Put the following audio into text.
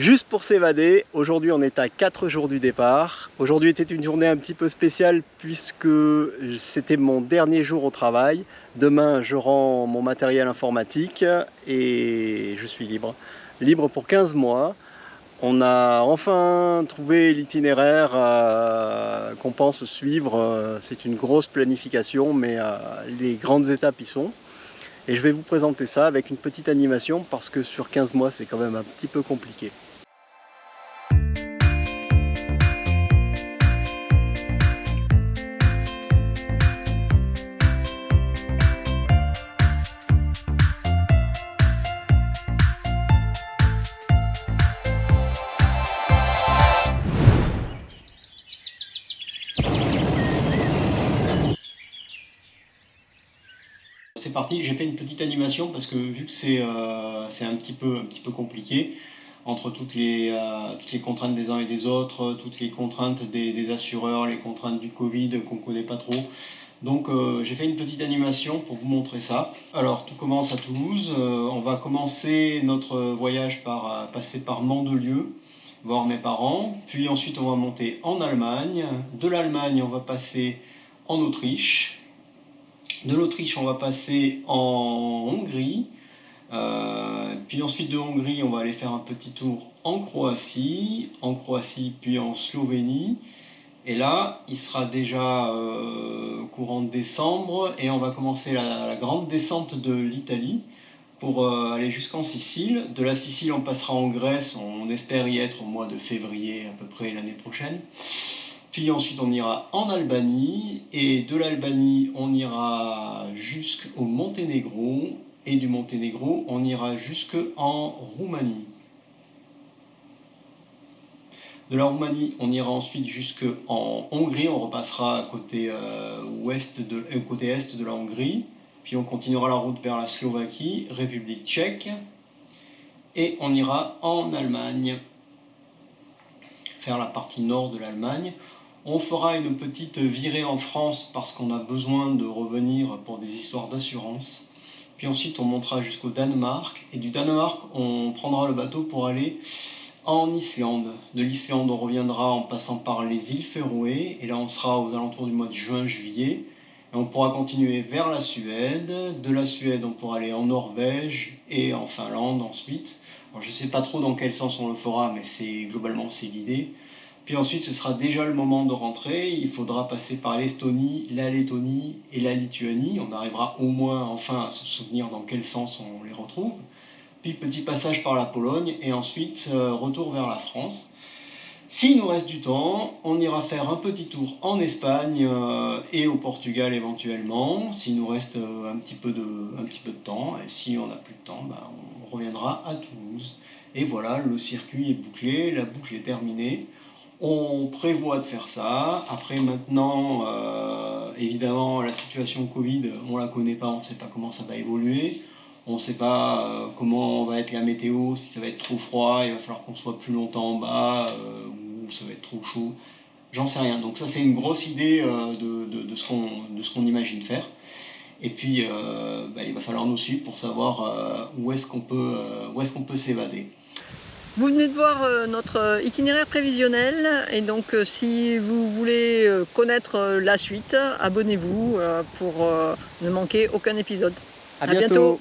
Juste pour s'évader, aujourd'hui on est à 4 jours du départ. Aujourd'hui était une journée un petit peu spéciale puisque c'était mon dernier jour au travail. Demain je rends mon matériel informatique et je suis libre. Libre pour 15 mois. On a enfin trouvé l'itinéraire qu'on pense suivre. C'est une grosse planification mais les grandes étapes y sont. Et je vais vous présenter ça avec une petite animation parce que sur 15 mois c'est quand même un petit peu compliqué. C'est parti, j'ai fait une petite animation parce que vu que c'est un petit peu compliqué, entre toutes les contraintes des uns et des autres, toutes les contraintes des assureurs, les contraintes du Covid qu'on ne connaît pas trop. Donc j'ai fait une petite animation pour vous montrer ça. Alors tout commence à Toulouse, on va commencer notre voyage par passer par Mandelieu, voir mes parents, puis ensuite on va monter en Allemagne. De l'Allemagne on va passer en Autriche. De l'Autriche, on va passer en Hongrie. Puis ensuite de Hongrie, on va aller faire un petit tour en Croatie, puis en Slovénie. Et là, il sera déjà courant décembre et on va commencer la grande descente de l'Italie pour aller jusqu'en Sicile. De la Sicile, on passera en Grèce, on espère y être au mois de février à peu près l'année prochaine. Puis ensuite on ira en Albanie et de l'Albanie on ira jusqu'au Monténégro et du Monténégro on ira jusqu'en Roumanie. De la Roumanie on ira ensuite jusqu'en Hongrie, on repassera côté, côté est de la Hongrie, puis on continuera la route vers la Slovaquie, République tchèque et on ira en Allemagne, faire la partie nord de l'Allemagne. On fera une petite virée en France parce qu'on a besoin de revenir pour des histoires d'assurance. Puis ensuite on montera jusqu'au Danemark et du Danemark on prendra le bateau pour aller en Islande. De l'Islande on reviendra en passant par les îles Féroé et là on sera aux alentours du mois de juin-juillet. Et on pourra continuer vers la Suède. De la Suède on pourra aller en Norvège et en Finlande ensuite. Alors, je ne sais pas trop dans quel sens on le fera mais globalement c'est l'idée. Puis ensuite, ce sera déjà le moment de rentrer. Il faudra passer par l'Estonie, la Lettonie et la Lituanie. On arrivera au moins enfin à se souvenir dans quel sens on les retrouve. Puis petit passage par la Pologne et ensuite retour vers la France. S'il nous reste du temps, on ira faire un petit tour en Espagne et au Portugal éventuellement. S'il nous reste un petit peu de temps, et si on n'a plus de temps, on reviendra à Toulouse. Et voilà, le circuit est bouclé, la boucle est terminée. On prévoit de faire ça. Après maintenant, évidemment, la situation Covid, on la connaît pas, on ne sait pas comment ça va évoluer. On ne sait pas comment va être la météo, si ça va être trop froid, il va falloir qu'on soit plus longtemps en bas, ou ça va être trop chaud. J'en sais rien. Donc ça c'est une grosse idée de ce qu'on imagine faire. Et puis il va falloir nous suivre pour savoir où est-ce qu'on peut s'évader. Vous venez de voir notre itinéraire prévisionnel et donc si vous voulez connaître la suite, abonnez-vous pour ne manquer aucun épisode. À bientôt.